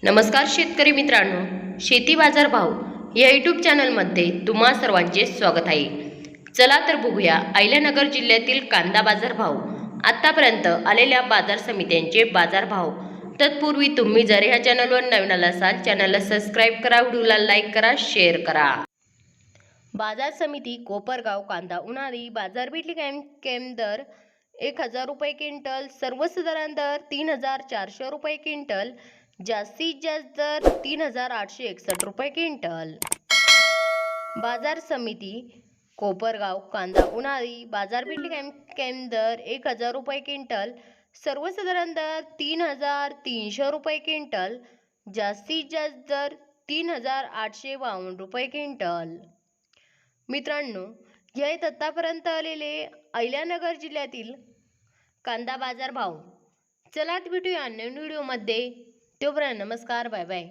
नमस्कार शेतकरी मित्रांनो, शेती बाजार भाव या यूट्यूब चॅनलमध्ये तुम्हा सर्वांचे स्वागत आहे। चला तर बघूया अहिल्यानगर जिल्ह्यातील कांदा बाजार भाव, आतापर्यंत आलेल्या बाजार समित्यांचे बाजार भाव। तत्पूर्वी तुम्ही जर ह्या चॅनलवर नवीन असाल चॅनलला सबस्क्राईब करा, व्हिडिओला लाईक करा, शेअर करा। बाजार समिती कोपरगाव कांदा उन्हाळी बाजारपेठ कॅम्प दर 1000 रुपये क्विंटल, सर्वसाधारण दर 3400 रुपये क्विंटल, जास्तीत जास्त दर 3861 रुपये क्विंटल। बाजार समिती कोपरगाव कांदा उन्हाळी बाजारपेठ कॅम्प दर 1000 रुपये क्विंटल, सर्वसाधारण दर 3300 रुपये क्विंटल, जास्तीत जास्त दर 3852 रुपये क्विंटल। मित्रांनो, हे आहेत आतापर्यंत आलेले अहिल्यानगर जिल्ह्यातील कांदा बाजार भाव। चला भेटूया अन्य व्हिडिओमध्ये, तोपर्यंत नमस्कार, बाय बाय।